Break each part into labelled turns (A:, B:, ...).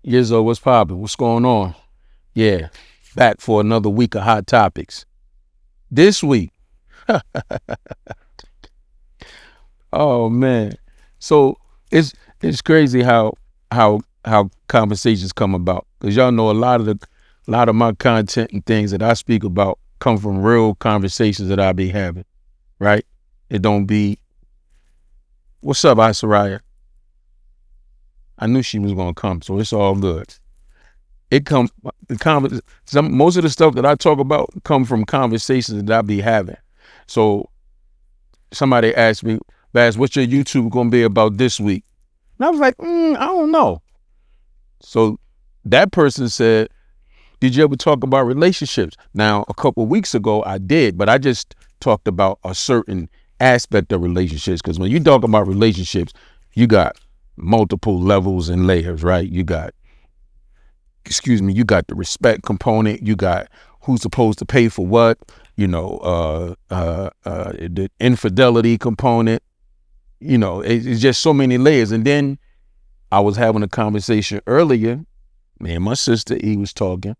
A: Yizzo, what's poppin'? What's going on? Yeah, back for another week of hot topics. This week, oh man, so it's crazy how conversations come about, because y'all know a lot of my content and things that I speak about come from real conversations that I be having, right? It don't be, what's up, Isariah? I knew she was gonna come, so it's all good. It comes most of the stuff that I talk about come from conversations that I be having. So somebody asked me, Baz, what's your YouTube gonna be about this week? And I was like, I don't know. So that person said, did you ever talk about relationships? Now, a couple of weeks ago I did, but I just talked about a certain aspect of relationships, because when you talk about relationships, you got multiple levels and layers, right? You got the respect component, you got who's supposed to pay for what, the infidelity component, it's just so many layers. And then I was having a conversation earlier, me and my sister E was talking,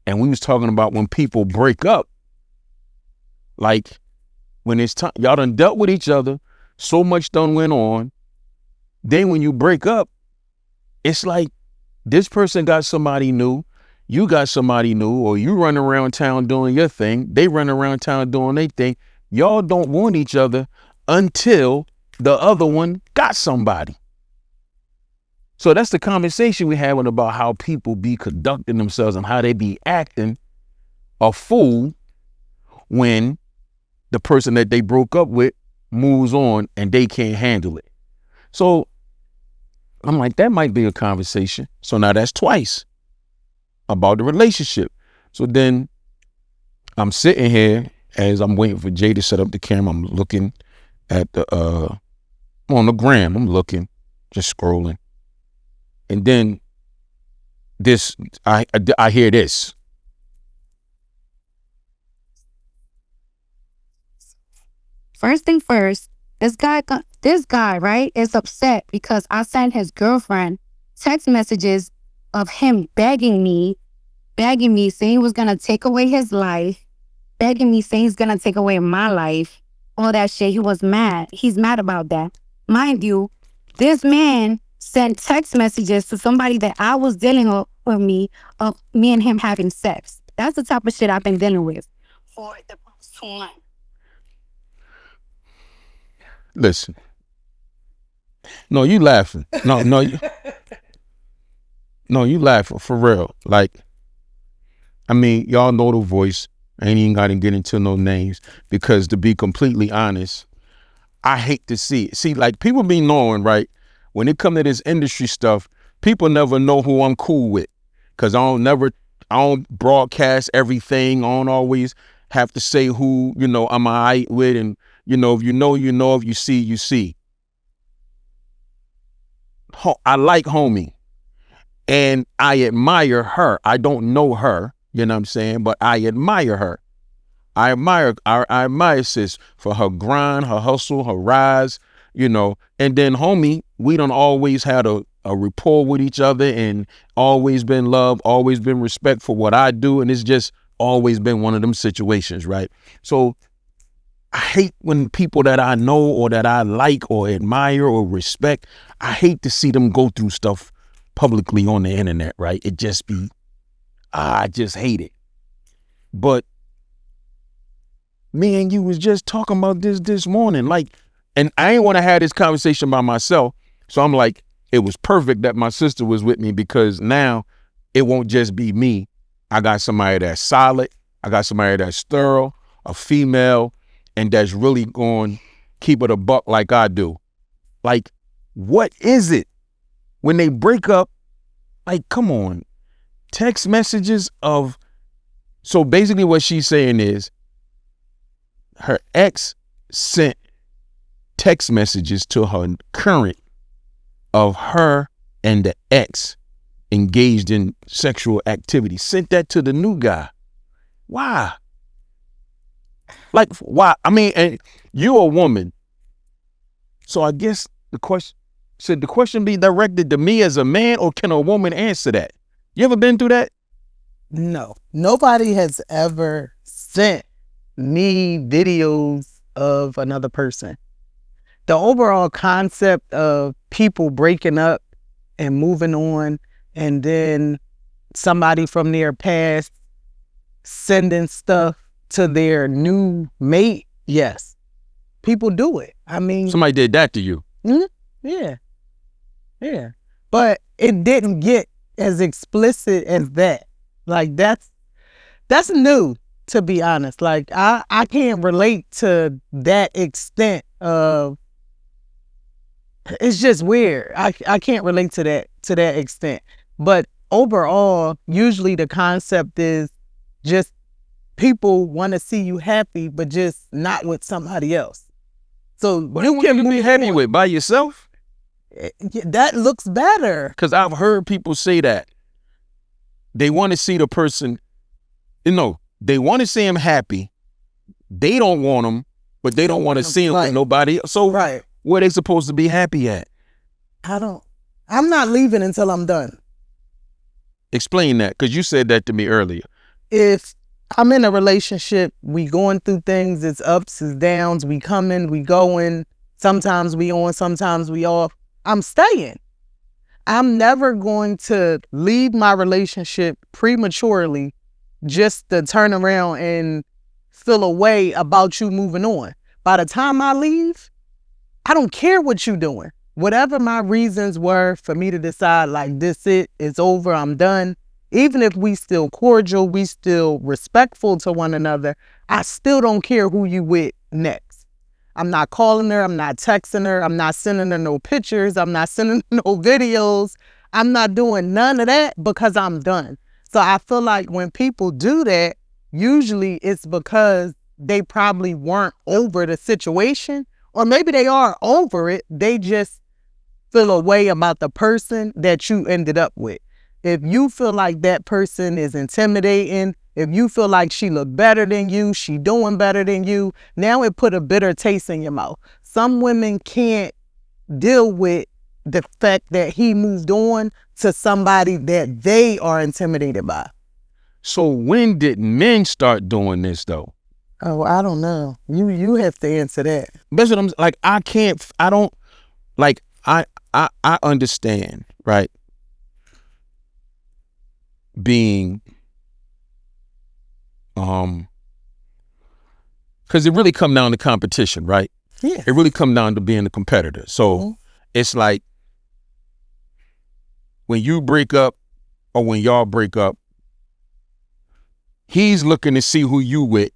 A: and we was talking about when people break up, like when it's time, y'all done dealt with each other, so much done went on, then when you break up, it's like, this person got somebody new, you got somebody new, or you run around town doing your thing, they run around town doing their thing. Y'all don't want each other until the other one got somebody. So that's the conversation we're having about how people be conducting themselves and how they be acting a fool when the person that they broke up with moves on and they can't handle it. So I'm like, that might be a conversation. So now that's twice about the relationship. So then I'm sitting here as I'm waiting for Jay to set up the camera. I'm looking at on the gram. I'm looking, just scrolling. And then I hear this.
B: First thing first, this guy, right, is upset because I sent his girlfriend text messages of him begging me, saying he was going to take away his life, begging me, saying he's going to take away my life, all that shit. He was mad. He's mad about that. Mind you, this man sent text messages to somebody that I was dealing with me, of me and him having sex. That's the type of shit I've been dealing with for the past 2 months.
A: Listen. No, you laughing. No, you laughing for real. Like, I mean, y'all know the voice. I ain't even got to get into no names, because to be completely honest, I hate to see it. See, like, people be knowing, right? When it come to this industry stuff, people never know who I'm cool with, because I don't broadcast everything. I don't always have to say who, I'm all right with. And, if you know, if you see, you see. I like homie, and I admire her. I don't know her, you know what I'm saying? But I admire her. I admire sis for her grind, her hustle, her rise, and then homie, we done always had a rapport with each other, and always been love, always been respect for what I do. And it's just always been one of them situations, right? So I hate when people that I know or that I like or admire or respect, I hate to see them go through stuff publicly on the internet, right? It just be, I just hate it. But me and you was just talking about this morning, like, and I ain't want to have this conversation by myself. So I'm like, it was perfect that my sister was with me, because now it won't just be me. I got somebody that's solid. I got somebody that's thorough, a female, and that's really going to keep it a buck like I do. Like, what is it when they break up? Like, come on, text messages of, so basically what she's saying is her ex sent text messages to her current of her and the ex engaged in sexual activity, sent that to the new guy. Why? Like, why? I mean, and you're a woman. So I guess the question, Should the question be directed to me as a man, or can a woman answer that? You ever been through that?
C: No. Nobody has ever sent me videos of another person. The overall concept of people breaking up and moving on, and then somebody from their past sending stuff to their new mate, yes. People do it. I mean,
A: Somebody did that to you.
C: yeah. Yeah. But it didn't get as explicit as that. Like that's new, to be honest. Like I can't relate to that extent of, it's just weird. I can't relate to that extent. But overall, usually the concept is just people want to see you happy, but just not with somebody else. So
A: But who can you be happy with? By yourself?
C: that looks better.
A: Because I've heard people say that. They want to see the person, they want to see him happy. They don't want him, but they don't want to see him with nobody. So
C: Right.
A: where they supposed to be happy at?
C: I'm not leaving until I'm done.
A: Explain that, because you said that to me earlier.
C: If I'm in a relationship, we going through things, it's ups, it's downs, we coming, we going, sometimes we on, sometimes we off, I'm staying. I'm never going to leave my relationship prematurely just to turn around and feel a way about you moving on. By the time I leave, I don't care what you doing. Whatever my reasons were for me to decide, like, this it's over, I'm done. Even if we still cordial, we still respectful to one another, I still don't care who you with next. I'm not calling her, I'm not texting her, I'm not sending her no pictures, I'm not sending her no videos. I'm not doing none of that because I'm done. So I feel like when people do that, usually it's because they probably weren't over the situation, or maybe they are over it, they just feel a way about the person that you ended up with. If you feel like that person is intimidating, if you feel like she look better than you, she doing better than you, now it put a bitter taste in your mouth. Some women can't deal with the fact that he moved on to somebody that they are intimidated by.
A: So when did men start doing this though?
C: Oh, I don't know. You have to answer that.
A: That's what I'm like. I understand, right? Being, because it really come down to competition, right?
C: Yeah.
A: It really come down to being a competitor. So it's like when you break up or when y'all break up, he's looking to see who you with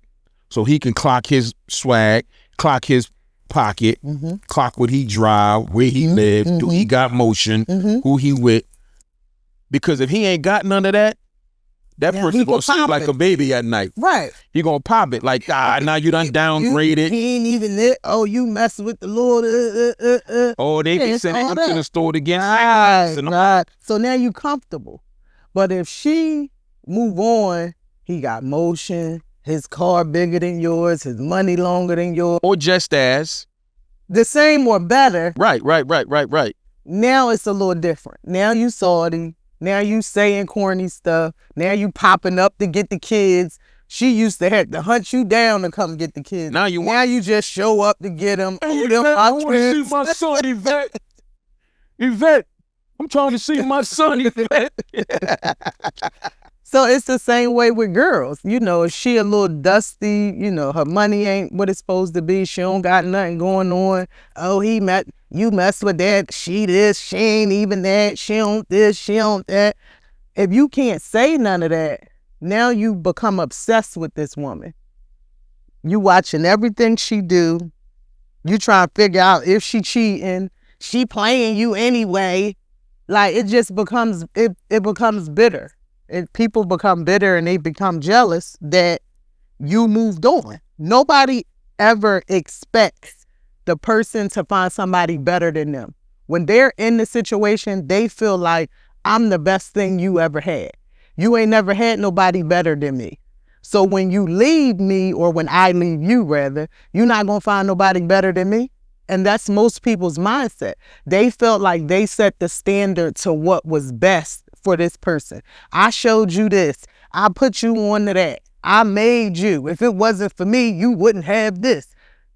A: so he can clock his swag, clock his pocket, clock what he drive, where he live, do he got motion, who he with. Because if he ain't got none of that, that person gonna sleep like a baby at night.
C: Right.
A: He gonna pop it like, now you done downgraded.
C: He ain't even it. Oh, you messing with the Lord.
A: Oh, they be sending him to the store again.
C: Right. So now you comfortable. But if she move on, he got motion, his car bigger than yours, his money longer than yours.
A: Or just as.
C: The same or better.
A: Right.
C: Now it's a little different. Now you salty. Now you saying corny stuff. Now you popping up to get the kids. She used to have to hunt you down to come get the kids. Now you just show up to get them.
A: Hey, Yvette, I want to see my son, Yvette. Yvette, I'm trying to see my son, Yvette.
C: So it's the same way with girls. You know, if she a little dusty, you know, her money ain't what it's supposed to be. She don't got nothing going on. Oh, you mess with that. She this, she ain't even that. She don't this, she don't that. If you can't say none of that, now you become obsessed with this woman. You watching everything she do. You trying to figure out if she cheating. She playing you anyway. Like it just becomes, it becomes bitter. People become bitter and they become jealous that you moved on. Nobody ever expects the person to find somebody better than them. When they're in the situation, they feel like, I'm the best thing you ever had. You ain't never had nobody better than me. So when you leave me, or when I leave you rather, you're not going to find nobody better than me. And that's most people's mindset. They felt like they set the standard to what was best for this person. I showed you this. I put you on to that. I made you. If it wasn't for me, you wouldn't have this.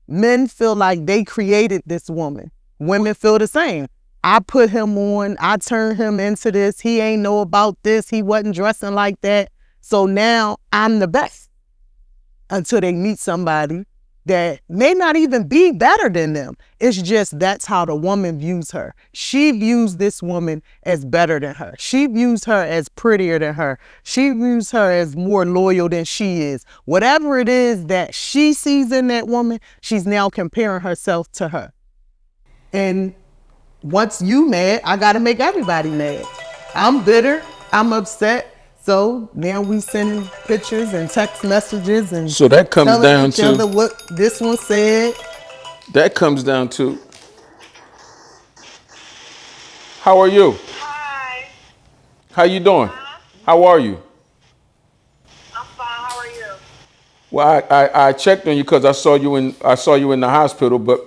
C: Men feel like they created this woman. Women feel the same. I put him on. I turned him into this. He ain't know about this. He wasn't dressing like that. So now I'm the best. Until they meet somebody that may not even be better than them. It's just that's how the woman views her. She views this woman as better than her. She views her as prettier than her. She views her as more loyal than she is. Whatever it is that she sees in that woman, she's now comparing herself to her. And once you mad, I gotta make everybody mad. I'm bitter, I'm upset. So now we sending pictures and text messages and
A: so that comes
C: telling
A: down
C: each
A: to
C: other what this one said.
A: that comes down to how are you?
D: Hi.
A: How you doing? How are you?
D: I'm fine. How are you?
A: Well, I checked on you because I saw you in the hospital, but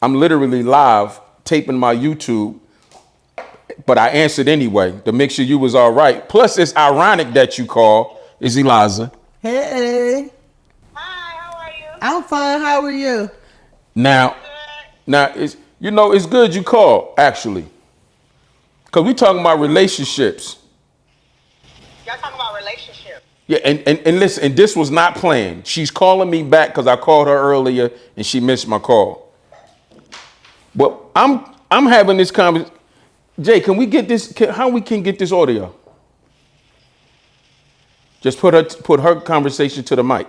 A: I'm literally live taping my YouTube. But I answered anyway to make sure you was all right. Plus, it's ironic that you call. Is Eliza?
C: Hey,
D: Hi. How are you?
C: I'm fine. How are you?
A: Now it's it's good you call actually, because we talking about relationships.
D: Y'all talking about relationships.
A: Yeah, and listen, and this was not planned. She's calling me back because I called her earlier and she missed my call. But I'm having this conversation. Jay, can we get this? How we can get this audio? Just put her conversation to the mic.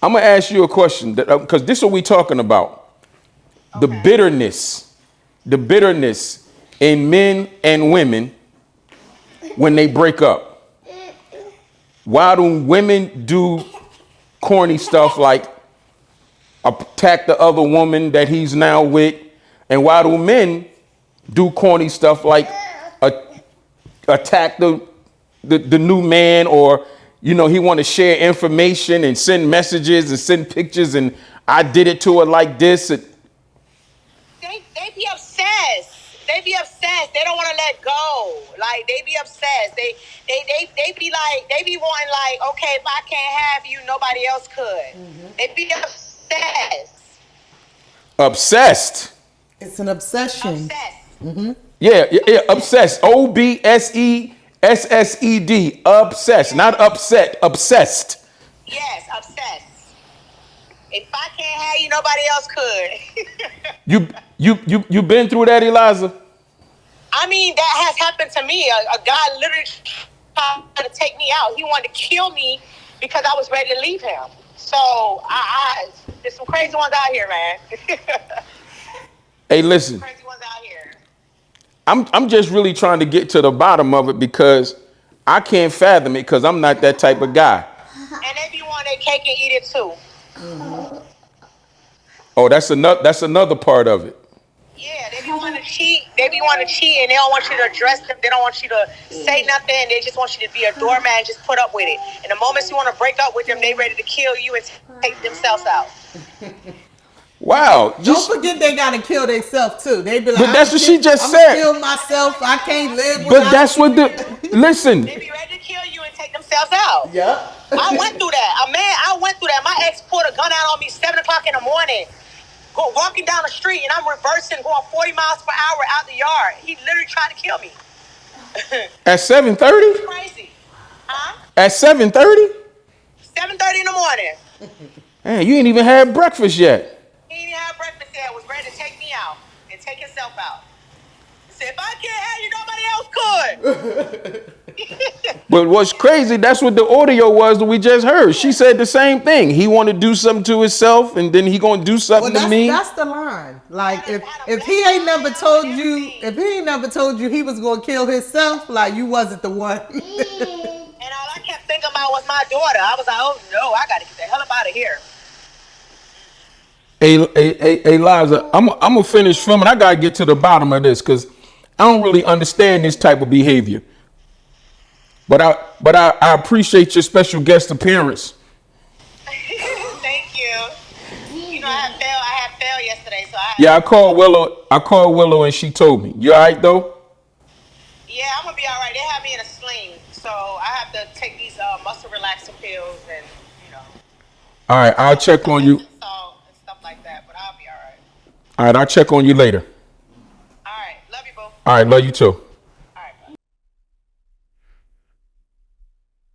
A: I'm gonna ask you a question because this is what we talking about. Okay. The bitterness in men and women when they break up. Why do women do corny stuff like attack the other woman that he's now with, and why do men do corny stuff like attack the new man, or he want to share information and send messages and send pictures and I did it to her like this.
D: They be obsessed. They be obsessed. They don't want to let go. Like they be obsessed. They be like they be wanting like, okay, if I can't have you, nobody else could. Mm-hmm. They be obsessed.
A: Obsessed.
C: It's an obsession.
D: Obsessed.
C: Mm-hmm.
A: Yeah, obsessed. OBSESSED. Obsessed, not upset. Obsessed.
D: Yes, obsessed. If I can't have you, nobody else could.
A: You been through that, Eliza?
D: I mean, that has happened to me. A guy literally tried to take me out. He wanted to kill me because I was ready to leave him. So there's some crazy ones out here, man.
A: Hey, listen.
D: Crazy ones out here.
A: I'm just really trying to get to the bottom of it because I can't fathom it because I'm not that type of guy.
D: And they be wanting their cake and eat it too.
C: Mm-hmm.
A: Oh, that's another part of it.
D: Yeah, they be wanting to cheat. They be wanting to cheat, and they don't want you to address them. They don't want you to say nothing. They just want you to be a doormat and just put up with it. And the moment you want to break up with them, they ready to kill you and take themselves out.
A: Wow.
C: Don't forget they gotta kill themselves too. They be like,
A: but that's what she just said.
C: Kill myself. I can't live.
A: But that's what listen.
D: They be ready to kill you and take themselves out.
C: Yeah.
D: I went through that. I went through that. My ex pulled a gun out on me 7 o'clock in the morning. Walking down the street and I'm reversing, going 40 miles per hour out the yard. He literally tried to kill me.
A: At 7:30?
D: Crazy. Huh?
A: At 7:30?
D: 7:30 in the morning.
A: Man, you ain't even had breakfast yet.
D: He didn't have breakfast yet. Was ready to take me out and take himself out. He said, if I can't have you, nobody else could.
A: But what's crazy, that's what the audio was that we just heard. She said the same thing. He want to do something to himself, and then he gonna do something to me.
C: That's the line. Like if he ain't never told you, he was gonna kill himself, like you wasn't the one.
D: And all I kept thinking about was my daughter. I was like, oh no, I gotta get the hell up out of here.
A: Hey, Eliza, I'm gonna finish filming. I gotta get to the bottom of this because I don't really understand this type of behavior. But I appreciate your special guest appearance.
D: Thank you. You know, I had failed yesterday, so I
A: Yeah, I called Willow and she told me. You all right though?
D: Yeah, I'm gonna be all right. They have me in a sling, so I have to take these muscle relaxer pills and
A: All right, I'll check on you.
D: salt and stuff like that. But I'll be all right.
A: All right, I'll check on you later.
D: All right, love you both.
A: All right, love you too.
D: All right. Bye.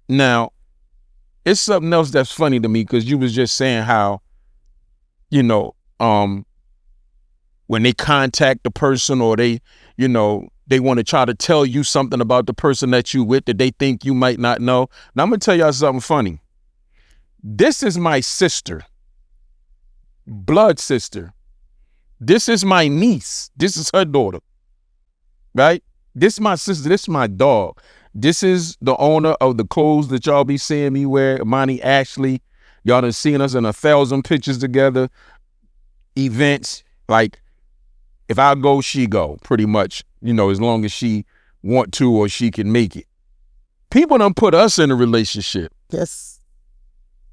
A: Now, it's something else that's funny to me because you was just saying how, you know, when they contact the person or they, you know, they want to try to tell you something about the person that you with that they think you might not know. Now, I'm going to tell y'all something funny. This is my sister, blood sister. This is my niece. This is her daughter, right? This is my sister. This is my dog. This is the owner of the clothes that y'all be seeing me wear, Monty Ashley. Y'all done seen us in 1,000 pictures together, events. Like, if I go, she go, pretty much, you know, as long as she want to or she can make it. People done put us in a relationship.
C: Yes.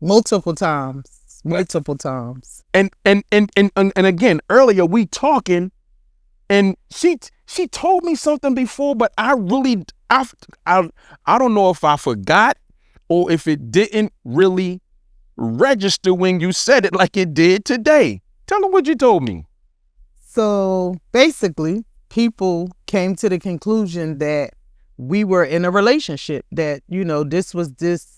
C: Multiple times.
A: And again, earlier we talking and she told me something before, but I don't know if I forgot or if it didn't really register when you said it like it did today. Tell them what you told me.
C: So basically, people came to the conclusion that we were in a relationship, that, you know, this was this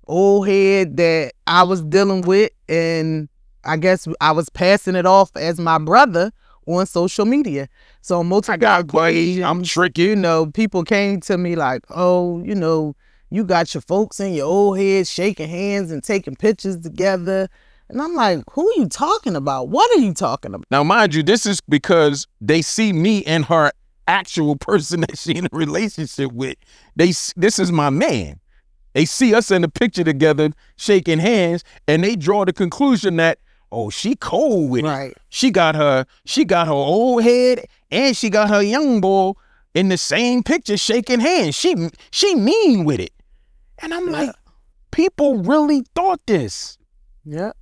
C: old head that I was dealing with, and I guess I was passing it off as my brother on social media. So
A: I'm tricky.
C: You know, people came to me like, oh, you know, you got your folks and your old head shaking hands and taking pictures together. And I'm like, who are you talking about? What are you talking about?
A: Now, mind you, this is because they see me and her actual person that she in a relationship with. This is my man. They see us in the picture together, shaking hands, and they draw the conclusion that, oh, she cold with it. She got her old head and she got her young boy in the same picture shaking hands. She mean with it. And I'm like, people really thought this.
C: Yeah.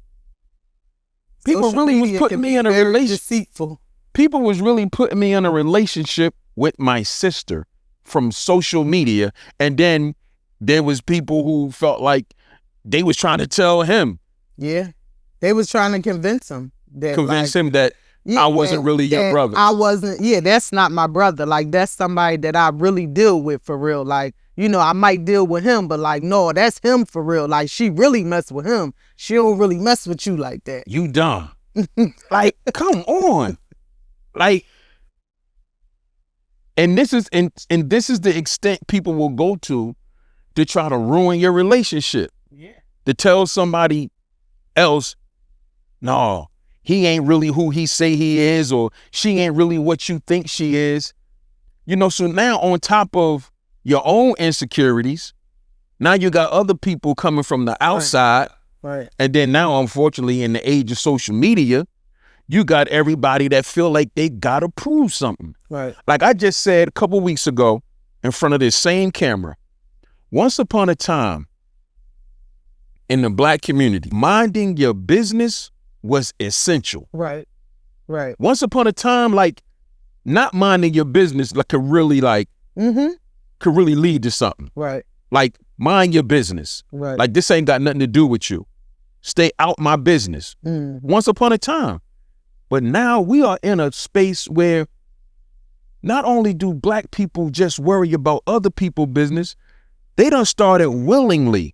A: People really was putting me in a relationship.
C: Deceitful.
A: People was really putting me in a relationship with my sister from social media. And then there was people who felt like they was trying to tell him.
C: Yeah. They was trying to convince him that
A: I wasn't really your brother.
C: I wasn't. Yeah, that's not my brother. Like, that's somebody that I really deal with for real. Like, you know, I might deal with him, but like, no, that's him for real. Like, she really mess with him. She don't really mess with you like that.
A: You dumb. Like, come on. Like, and this is the extent people will go to try to ruin your relationship.
C: Yeah.
A: To tell somebody else, no, he ain't really who he say he is, or she ain't really what you think she is. You know, so now on top of your own insecurities, now you got other people coming from the outside.
C: Right.
A: And then now, unfortunately, in the age of social media, you got everybody that feel like they gotta prove something.
C: Right.
A: Like I just said a couple weeks ago in front of this same camera, once upon a time in the Black community, minding your business was essential.
C: Right. Right.
A: Once upon a time, like, not minding your business like could really lead to something.
C: Right.
A: Like, mind your business.
C: Right.
A: Like, this ain't got nothing to do with you. Stay out my business. Once upon a time. But now we are in a space where not only do Black people just worry about other people's business, they done started willingly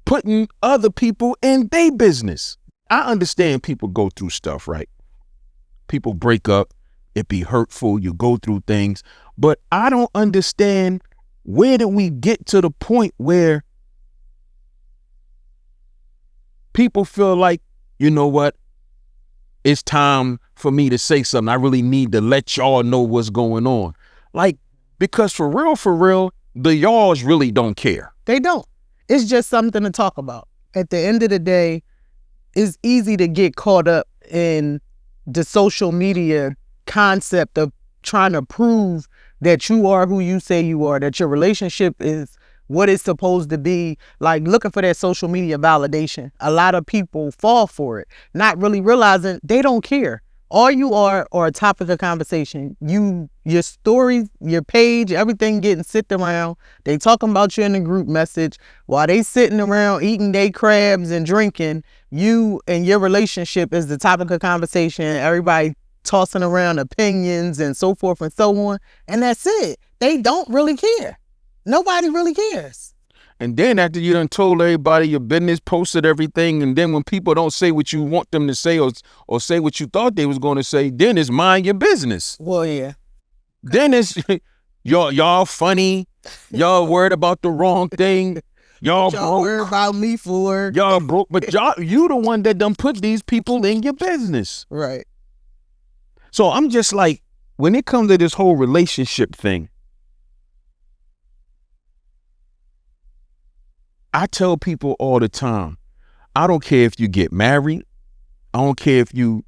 A: putting other people in their business. I understand people go through stuff, right? People break up, it be hurtful, you go through things, but I don't understand, where did we get to the point where people feel like, you know what, it's time for me to say something. I really need to let y'all know what's going on. Like, because for real, the y'alls really don't care.
C: They don't. It's just something to talk about. At the end of the day, it's easy to get caught up in the social media concept of trying to prove that you are who you say you are, that your relationship is what it's supposed to be, like looking for that social media validation. A lot of people fall for it, not really realizing they don't care. All you are a topic of conversation. Your stories, your page, everything getting sit around. They talking about you in the group message while they sitting around eating their crabs and drinking. You and your relationship is the topic of conversation. Everybody tossing around opinions and so forth and so on. And that's it. They don't really care. Nobody really cares.
A: And then after you done told everybody your business, posted everything, and then when people don't say what you want them to say or say what you thought they was going to say, then it's mind your business.
C: Well, yeah.
A: Then it's y'all funny. Y'all worried about the wrong thing. Y'all broke.
C: Worried about me for.
A: Y'all broke. But you the one that done put these people in your business.
C: Right.
A: So I'm just like, when it comes to this whole relationship thing, I tell people all the time, I don't care if you get married. I don't care if you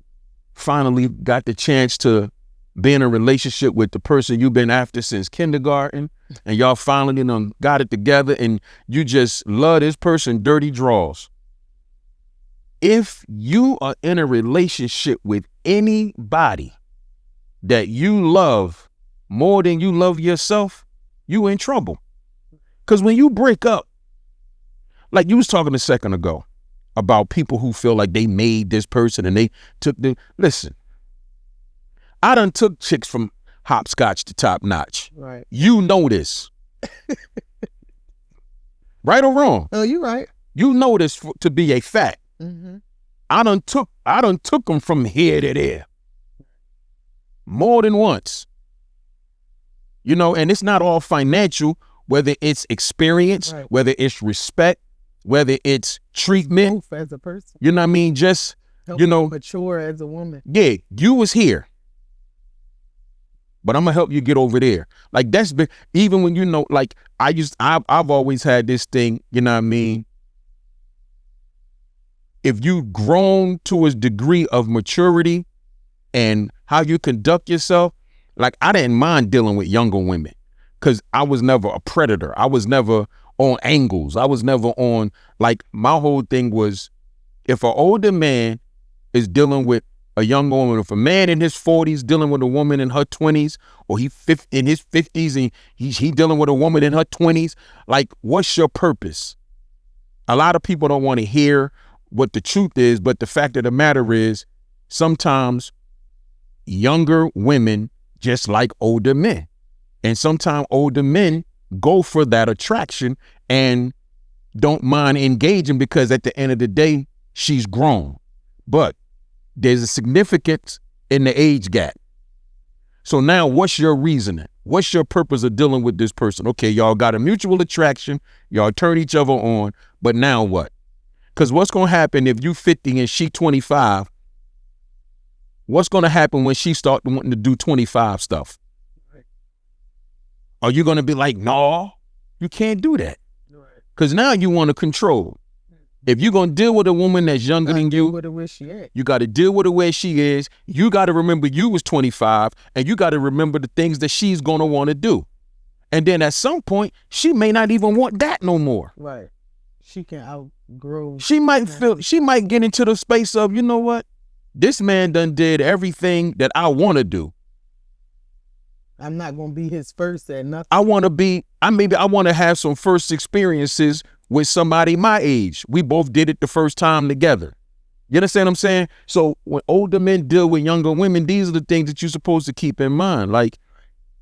A: finally got the chance to be in a relationship with the person you've been after since kindergarten and y'all finally done got it together and you just love this person, dirty draws. If you are in a relationship with anybody that you love more than you love yourself, you in trouble. Because when you break up, like you was talking a second ago about people who feel like they made this person and they took listen, I done took chicks from hopscotch to top notch.
C: Right.
A: You know this. Right or wrong?
C: Oh, you right.
A: You know this to be a fact.
C: Mm-hmm.
A: I done took them from here to there. More than once. You know, and it's not all financial, whether it's experience,
C: right,
A: whether it's respect, whether it's treatment.
C: Growth as a person.
A: You know what I mean? Just,
C: help
A: you know.
C: Mature as a woman.
A: Yeah, you was here. But I'm going to help you get over there. Like that's been, even when you know, like I've always had this thing, you know what I mean? If you've grown to a degree of maturity and how you conduct yourself, like I didn't mind dealing with younger women because I was never a predator. I was never on angles. I was never on, like my whole thing was if an older man is dealing with a young woman, if a man in his 40s dealing with a woman in her 20s, or he in his 50s and he dealing with a woman in her 20s, like what's your purpose? A lot of people don't want to hear what the truth is, but the fact of the matter is sometimes younger women just like older men. And sometimes older men go for that attraction and don't mind engaging because at the end of the day, she's grown. But there's a significance in the age gap. So now what's your reasoning? What's your purpose of dealing with this person? Okay, y'all got a mutual attraction. Y'all turn each other on. But now what? Because what's going to happen if you 50 and she 25? What's going to happen when she start wanting to do 25 stuff? Right. Are you going to be like, no, you can't do that? Because now you want to control. If you're going to deal with a woman that's younger than you, you got to deal with her where she is. You got to remember you was 25 and you got to remember the things that she's going to want to do. And then at some point, she may not even want that no more.
C: Right. She can outgrow.
A: She might get into the space of, you know what? This man done did everything that I want to do.
C: I'm not going to be his first at nothing.
A: I want to have some first experiences with somebody my age. We both did it the first time together. You understand what I'm saying? So when older men deal with younger women, these are the things that you're supposed to keep in mind. Like,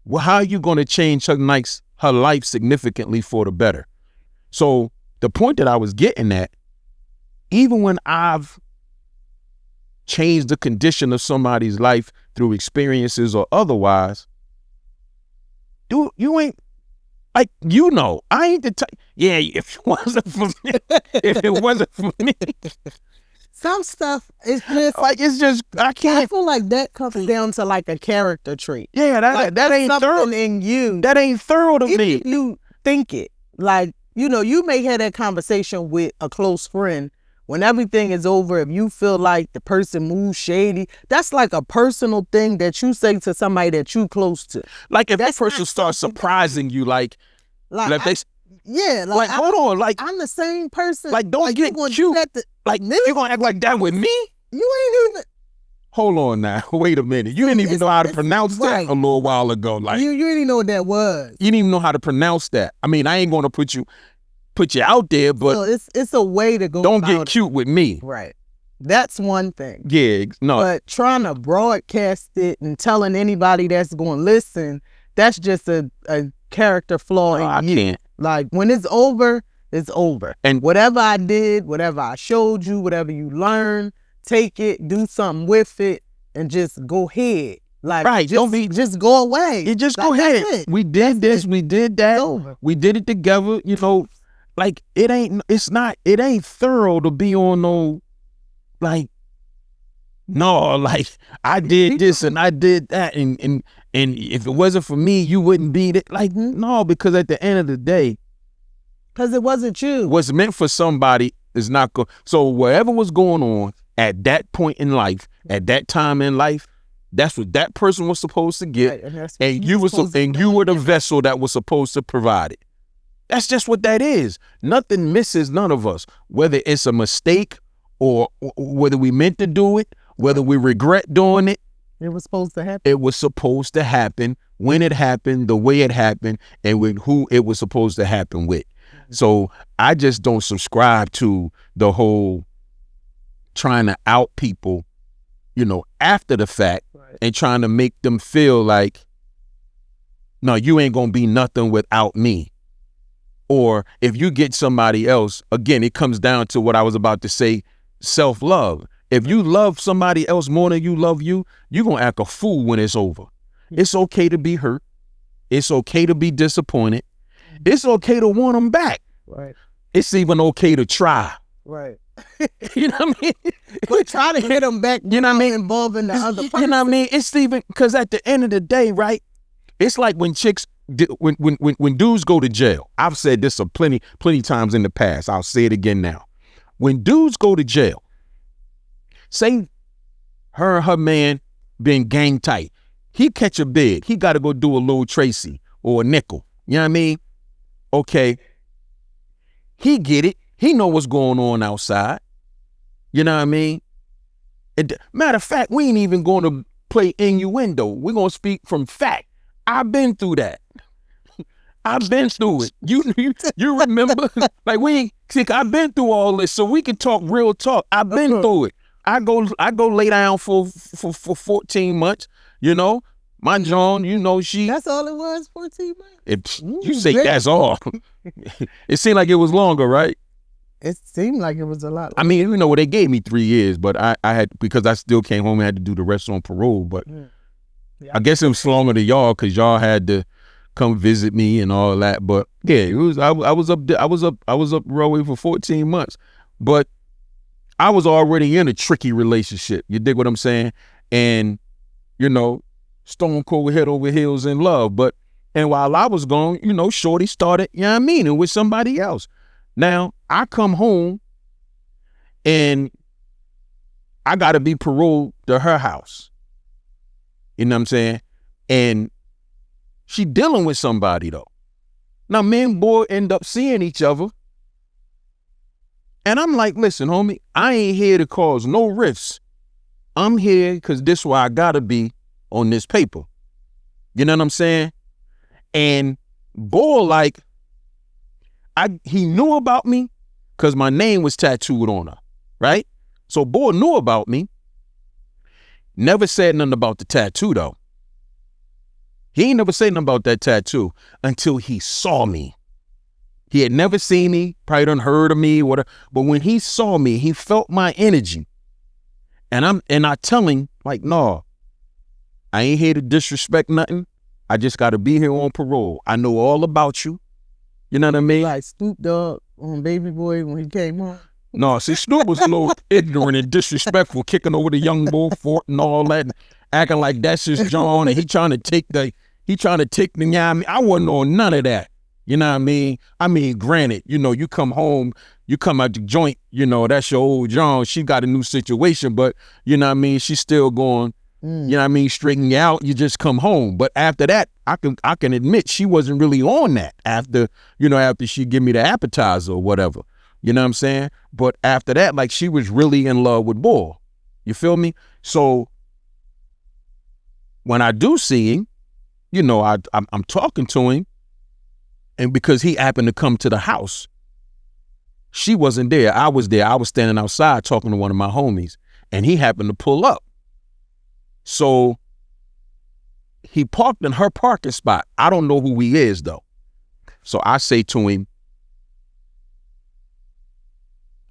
A: well, how are you going to change her life significantly for the better? So the point that I was getting at, even when I've changed the condition of somebody's life through experiences or otherwise, you ain't, like, you know, I ain't the type. Yeah, if it wasn't for me,
C: some stuff is just
A: like, it's just, I can't.
C: I feel like that comes down to like a character trait.
A: Yeah, that ain't thorough
C: in you.
A: That ain't thorough to me.
C: If you think it, like, you know, you may have that conversation with a close friend. When everything is over, if you feel like the person moves shady, that's like a personal thing that you say to somebody that you close to.
A: Like if that person starts surprising you, like
C: Yeah,
A: Like, hold on, like,
C: I'm the same person.
A: like, don't get cute. Like, you gonna act like that with me?
C: You ain't even.
A: Hold on now. Wait a minute. You didn't even know how to pronounce that
C: right.
A: a little while ago. Like,
C: You didn't even know what that was.
A: you didn't even know how to pronounce that. I mean, I ain't gonna put you out there, but
C: So it's a way to go.
A: don't
C: about
A: get
C: it.
A: cute with me.
C: Right. That's one thing.
A: Yeah, no.
C: But trying to broadcast it and telling anybody that's going to listen, that's just a character flaw
A: I
C: in you.
A: can't.
C: Like, when it's over, it's over.
A: And
C: Whatever I did, whatever I showed you, whatever you learned, take it, do something with it, and just go ahead. Like,
A: right,
C: just go away.
A: You just
C: Like,
A: go ahead.
C: that's it.
A: We did this, we did that.
C: It's over.
A: We did it together, you know. Like, it ain't thorough to be on no, like, no, like, I did this and I did that, and if it wasn't for me, you wouldn't be that. Like, no, because at the end of the day,
C: because it wasn't you.
A: what's meant for somebody is not going. So whatever was going on at that point in life, at that time in life, that's what that person was supposed to get,
C: Right,
A: and you were the vessel that was supposed to provide it. That's just what that is. Nothing misses none of us, whether it's a mistake or whether we meant to do it, whether we regret doing it.
C: It was supposed to happen.
A: It was supposed to happen when it happened, the way it happened, and with who it was supposed to happen with. So I just don't subscribe to the whole trying to out people, you know, after the fact,
C: Right.
A: and trying to make them feel like, no, you ain't gonna be nothing without me. Or if you get somebody else, again, it comes down to what I was about to say, self-love. If you love somebody else more than you love you, you're going to act a fool when it's over. It's okay to be hurt. It's okay to be disappointed. It's okay to want them back.
C: Right.
A: It's even okay to try.
C: Right.
A: You know what I mean?
C: But try to hit them back,
A: You know what I mean?
C: involving the other person.
A: You know what I mean? It's even, because at the end of the day, right? It's like when chicks, when dudes go to jail. I've said this plenty times in the past. I'll say it again now. When dudes go to jail, say her and her man been gang tight. He catch a bid. He got to go do a little Tracy or a nickel. You know what I mean? Okay. He get it. He know what's going on outside. You know what I mean? Matter of fact, we ain't even going to play innuendo. We're going to speak from fact. I've been through that. I've been through it. You remember? Like, I've been through all this, so we can talk real talk. I've been through it. I go lay down for 14 months, you know. My John, you know,
C: That's all it was, 14 months?
A: You say that's all. It seemed like it was longer, right?
C: It seemed like it was a lot.
A: I mean, you know, they gave me 3 years, but I had, because I still came home and had to do the rest on parole, but
C: Yeah.
A: I guess it was longer to y'all because y'all had to come visit me and all that. But yeah, it was. I was up Roe for 14 months, but I was already in a tricky relationship. You dig what I'm saying? And you know, stone cold head over heels in love. And while I was gone, you know, shorty started, you know what I mean, and with somebody else. Now I come home and I got to be paroled to her house. You know what I'm saying? And she dealing with somebody though. Now me and boy end up seeing each other. And I'm like, listen, homie, I ain't here to cause no rifts. I'm here because this is where I gotta be on this paper. You know what I'm saying? And boy, like, he knew about me because my name was tattooed on her, right? So boy knew about me. Never said nothing about the tattoo though. He ain't never said nothing about that tattoo until he saw me. He had never seen me, probably done heard of me, whatever. But when he saw me, he felt my energy. And I tell him, like, no, I ain't here to disrespect nothing. I just got to be here on parole. I know all about you. You know what I mean?
C: Like Snoop Dogg on Baby Boy when he came home.
A: No, see, Snoop was a little ignorant and disrespectful, kicking over the young bull fort and all that, and acting like that's his John, and he trying to take the, you know what I mean? I wasn't on none of that. You know what I mean? I mean, granted, you know, you come home, you come out the joint, you know, that's your old John. She got a new situation, but you know what I mean? She's still going You know what I mean? Straighten you out, you just come home. But after that, I can admit she wasn't really on that after she give me the appetizer or whatever. You know what I'm saying? But after that, like, she was really in love with Boy. You feel me? So when I do see him, I'm talking to him, and because he happened to come to the house, she wasn't there. I was there. I was standing outside talking to one of my homies, and he happened to pull up. So he parked in her parking spot. I don't know who he is, though. So I say to him,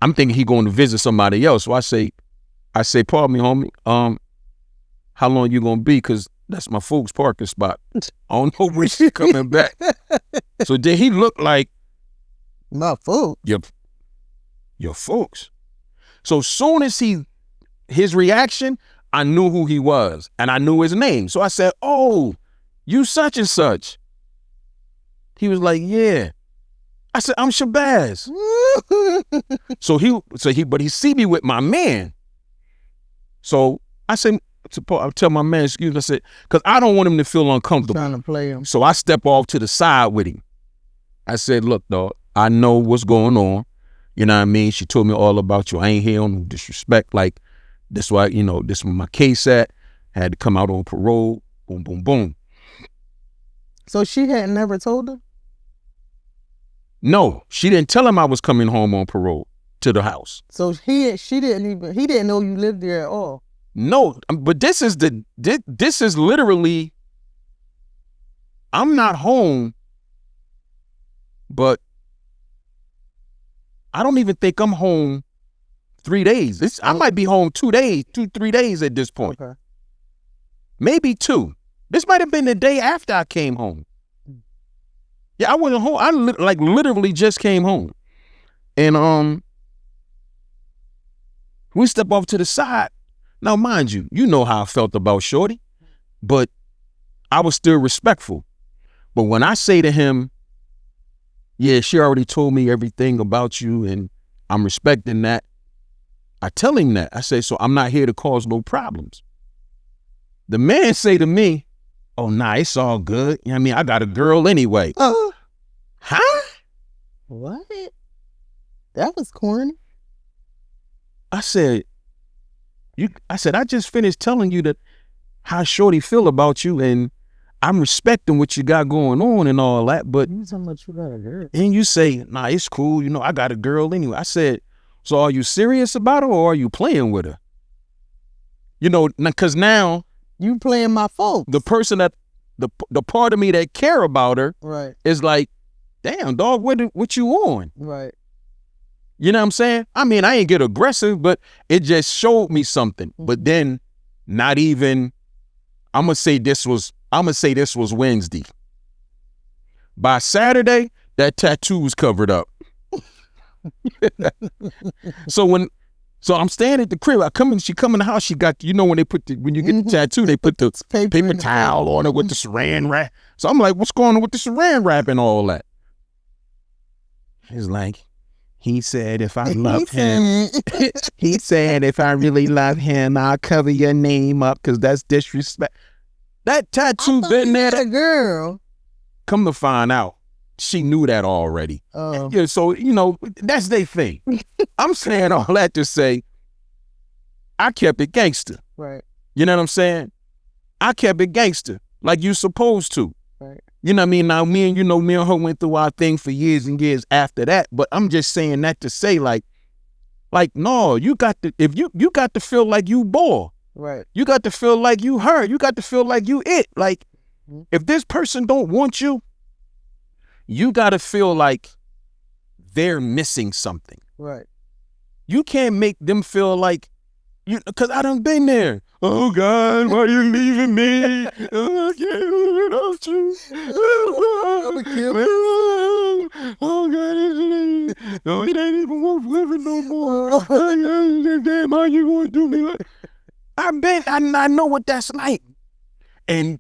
A: I'm thinking he going to visit somebody else. So I say, pardon me, homie, how long you going to be? Because that's my folks' parking spot. I don't know when she's coming back. So then he looked like,
C: my folks.
A: Your folks. So soon as his reaction, I knew who he was and I knew his name. So I said, oh, you such and such. He was like, yeah. I said, I'm Shabazz. But he see me with my man. So I said, I tell my man, excuse me, I said, because I don't want him to feel uncomfortable.
C: Trying to play him.
A: So I step off to the side with him. I said, look, dog, I know what's going on. You know what I mean? She told me all about you. I ain't here on no disrespect. Like, this why, this where my case at. I had to come out on parole. Boom, boom, boom.
C: So she had never told him?
A: No, she didn't tell him I was coming home on parole to the house.
C: So he didn't know you lived there at all.
A: No, but this is literally, I'm not home, but I don't even think I'm home 3 days. I might be home 2 days, 3 days at this point.
C: Okay.
A: Maybe 2. This might have been the day after I came home. Yeah, I wasn't home. I literally just came home. And we step off to the side. Now, mind you, you know how I felt about Shorty, but I was still respectful. But when I say to him, yeah, she already told me everything about you and I'm respecting that, I tell him that. I say, so I'm not here to cause no problems. The man say to me, oh, nah, it's all good. You know what I mean? I got a girl anyway. Huh?
C: What? That was corny.
A: I said, I just finished telling you that how Shorty feel about you, and I'm respecting what you got going on and all that, but
C: You talking about you got a girl.
A: and you say, nah, it's cool. I got a girl anyway. I said, so are you serious about her or are you playing with her? Because now
C: You playing my folks.
A: the person that, the part of me that care about her
C: Right,
A: is like, damn, dog, what you on?
C: right.
A: You know what I'm saying? I mean, I ain't get aggressive, but it just showed me something. But then not even, I'm gonna say this was Wednesday. By Saturday, that tattoo was covered up. So I'm staying at the crib. She come in the house, she got, when when you get the tattoo, they put the paper towel on it with the saran wrap. So I'm like, what's going on with the saran wrap and all that? He's like, he said, if I love him, he said, if I really love him, I'll cover your name up because that's disrespect. That tattoo been there.
C: A girl.
A: Come to find out, she knew that already.
C: Oh.
A: Yeah, so, that's their thing. I'm saying all that to say, I kept it gangster.
C: Right.
A: You know what I'm saying? I kept it gangster, like you supposed to.
C: Right.
A: You know what I mean? Now, me and her went through our thing for years and years after that. But I'm just saying that to say, like, no, you got to, if you got to feel like you Boy.
C: Right.
A: You got to feel like you her. You got to feel like you it. Like, if this person don't want you, you got to feel like they're missing something.
C: Right.
A: You can't make them feel like, because I done been there. Oh, God, why you leaving me? Oh, I can't live without you. Oh, God, no, it ain't even worth living no more. Damn, how you going to do me like? I know what that's like. And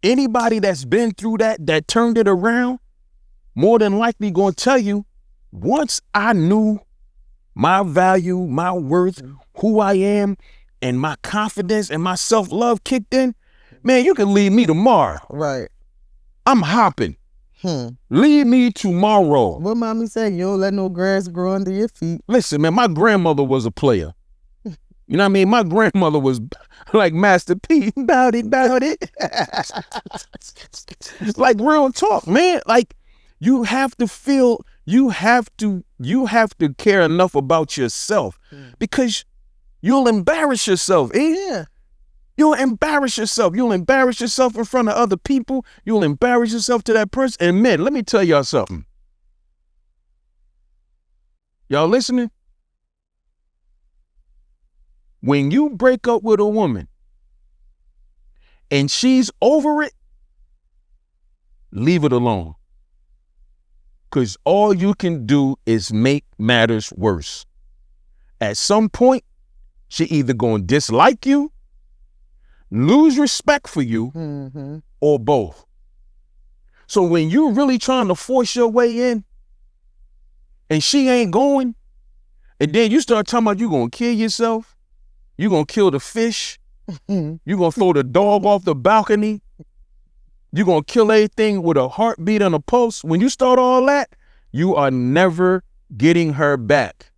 A: anybody that's been through that turned it around, more than likely going to tell you, once I knew my value, my worth, who I am, and my confidence and my self-love kicked in, man, you can leave me tomorrow.
C: Right.
A: I'm hopping. Leave me tomorrow.
C: What mommy said, you don't let no grass grow under your feet.
A: Listen, man, my grandmother was a player. You know what I mean? My grandmother was like Master P. Bout it. Like real talk, man. Like you have to care enough about yourself because you'll embarrass yourself. Yeah. You'll embarrass yourself. You'll embarrass yourself in front of other people. You'll embarrass yourself to that person. And man, let me tell y'all something. Y'all listening? When you break up with a woman and she's over it, leave it alone. Because all you can do is make matters worse. At some point, she either going to dislike you, lose respect for you, or both. So when you're really trying to force your way in and she ain't going, and then you start talking about you going to kill yourself, you going to kill the fish, you going to throw the dog off the balcony, you going to kill everything with a heartbeat and a pulse. When you start all that, you are never getting her back.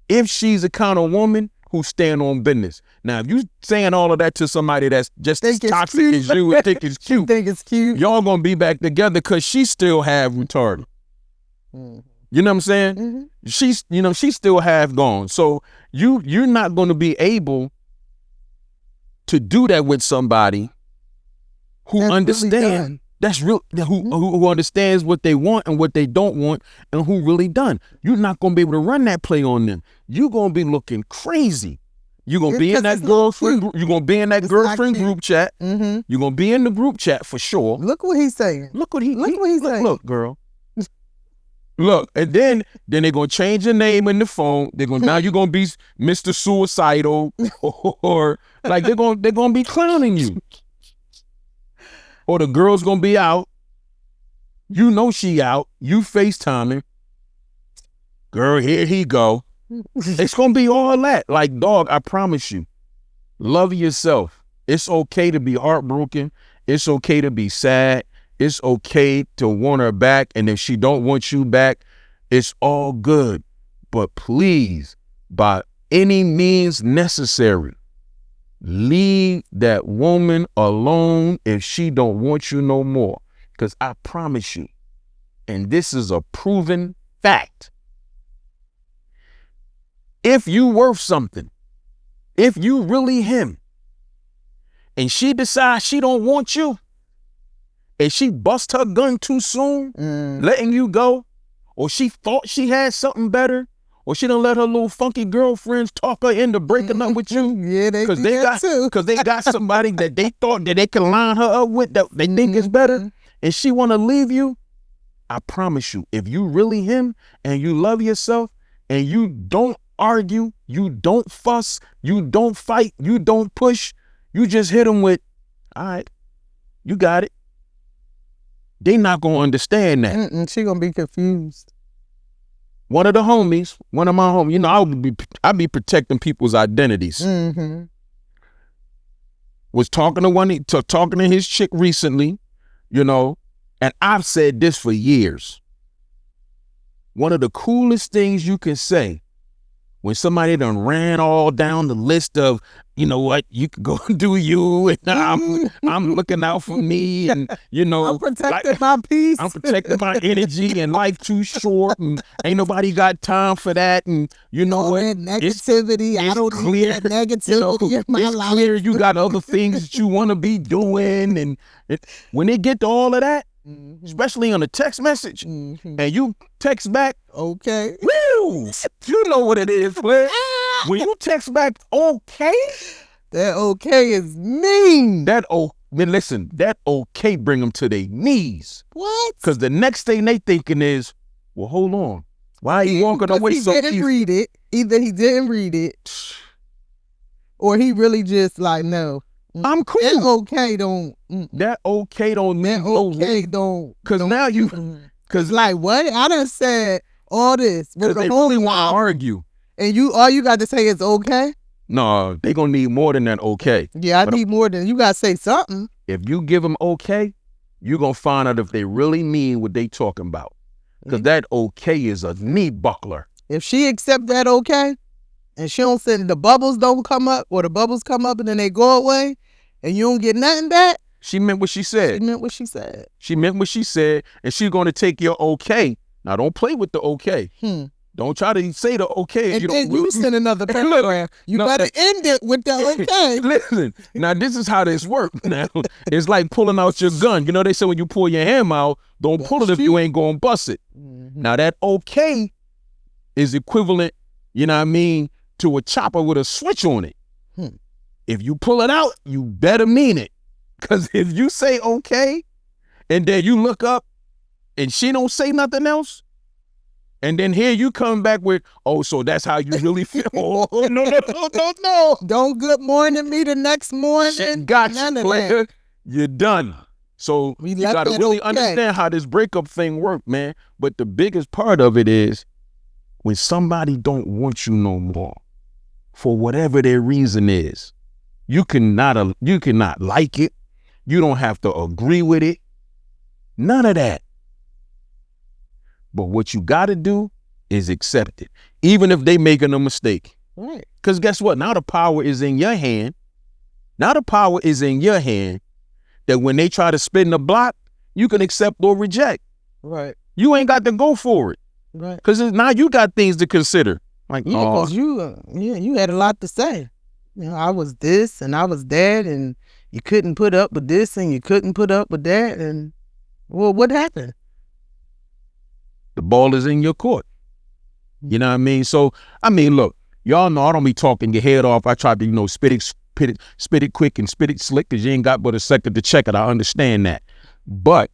A: If she's the kind of woman who stand on business. Now, if you saying all of that to somebody that's just as toxic as you and think it's cute, y'all going to be back together because she still have retarded. You know what I'm saying? She's still half gone. So you're not going to be able to do that with somebody who understands. That's real. Who understands what they want and what they don't want, and who really done. You're not going to be able to run that play on them. You're going to be looking crazy. You're going to be in that girlfriend. You're going to be in that girlfriend group chat. You're going to be in the group chat for sure.
C: Look what he's saying.
A: Look what he's saying. Look, girl. Look, and then they're gonna change your name in the phone. Now you're gonna be Mr. Suicidal, or like they're gonna be clowning you. Or the girl's gonna be out. You know she out. You FaceTiming. Girl, here he go. It's gonna be all that. Like, dog, I promise you. Love yourself. It's okay to be heartbroken. It's okay to be sad. It's okay to want her back, and if she don't want you back, it's all good. But please, by any means necessary, leave that woman alone if she don't want you no more. Because I promise you, and this is a proven fact, if you worth something, if you really him, and she decides she don't want you, and she bust her gun too soon, letting you go, or she thought she had something better, or she done let her little funky girlfriends talk her into breaking up with you.
C: Yeah, because
A: they got somebody that they thought that they can line her up with that they think is better, and she want to leave you. I promise you, if you really him and you love yourself and you don't argue, you don't fuss, you don't fight, you don't push, you just hit them with, all right, you got it. They not going to understand that.
C: She going to be confused.
A: One of my homies, you know, I'll be protecting people's identities. Was talking to his chick recently, you know, and I've said this for years. One of the coolest things you can say when somebody done ran all down the list of, you know what, you can go and do you, and I'm looking out for me, and you know,
C: I'm protecting my peace.
A: I'm protecting my energy, and life too short, and ain't nobody got time for that, and you know what,
C: negativity. I don't need that negativity in my life.
A: Clear you got other things that you want to be doing, and when they get to all of that, especially on a text message, and you text back,
C: okay,
A: woo, you know what it is, man. When you text back, okay,
C: that okay is mean.
A: That okay bring them to their knees.
C: What?
A: Because the next thing they thinking is, well, hold on, why are you walking away so easy?
C: Read it. Either he didn't read it, or he really just like, no,
A: I'm cool.
C: That okay don't.
A: That okay don't mean
C: okay don't.
A: Because now you, because
C: like what? I done said all this.
A: Because they only want to argue.
C: And all you got to say is okay?
A: No, they gonna need more than that okay.
C: Yeah, I
A: But
C: need more than, you gotta say something.
A: if you give them okay, you gonna find out if they really mean what they talking about. Because that okay is a knee buckler.
C: If she accept that okay, and she don't say the bubbles don't come up, or the bubbles come up and then they go away, and you don't get nothing back,
A: She meant what she said.
C: she meant what she said.
A: She meant what she said, and she's gonna take your okay. Now don't play with the okay. Don't try to say the okay. If
C: And
A: you
C: then
A: don't
C: you send another paragraph. You
A: No,
C: better end it with the okay.
A: Listen, now this is how this works. Now it's like pulling out your gun. You know they say when you pull your hammer out, don't pull it if you ain't gonna bust it. Now that okay is equivalent, you know what I mean, to a chopper with a switch on it. If you pull it out, you better mean it. Cause if you say okay, and then you look up and she don't say nothing else, and then here you come back with, oh, so that's how you really feel. Oh, no.
C: Don't good morning me the next morning.
A: Shit got
C: None
A: you,
C: of
A: player.
C: that.
A: You're done. So
C: We
A: you
C: left
A: got to
C: it
A: really
C: okay.
A: understand how this breakup thing works, man. But the biggest part of it is when somebody don't want you no more for whatever their reason is, you cannot like it. You don't have to agree with it. None of that. But what you got to do is accept it, even if they making a mistake.
C: Right.
A: Because guess what? Now the power is in your hand. Now the power is in your hand that when they try to spin the block, you can accept or reject.
C: Right.
A: You ain't got to go for it.
C: Right.
A: Because now you got things to consider. Like,
C: Yeah,
A: oh,
C: because you had a lot to say. You know, I was this and I was that, and you couldn't put up with this and you couldn't put up with that, and well, what happened?
A: the ball is in your court. You know what I mean? So, I mean, look, y'all know I don't be talking your head off. I try to, spit it quick and spit it slick because you ain't got but a second to check it. I understand that. But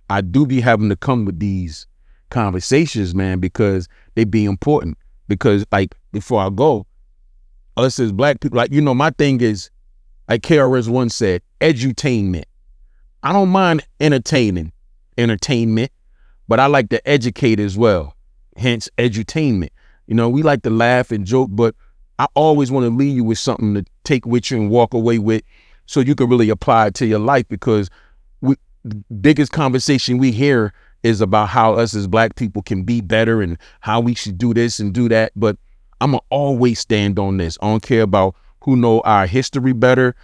A: I do be having to come with these conversations, man, because they be important. Because, like, before I go, us as black people, like, my thing is, like KRS once said, edutainment. I don't mind entertainment, but I like to educate as well. Hence, edutainment. We like to laugh and joke, but I always want to leave you with something to take with you and walk away with so you can really apply it to your life, because the biggest conversation we hear is about how us as black people can be better and how we should do this and do that. But I'm going to always stand on this. I don't care about who know our history better,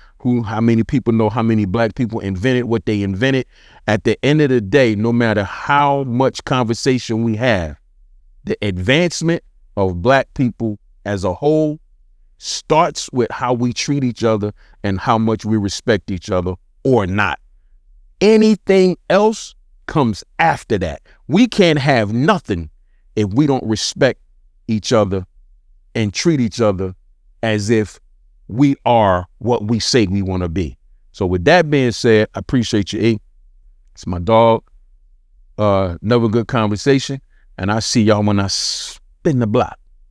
A: how many people know how many black people invented what they invented. At the end of the day, no matter how much conversation we have, the advancement of black people as a whole starts with how we treat each other and how much we respect each other or not. Anything else comes after that. We can't have nothing if we don't respect each other and treat each other as if we are what we say we want to be. So with that being said, I appreciate you, E. It's my dog. Another good conversation. And I see y'all when I spin the block.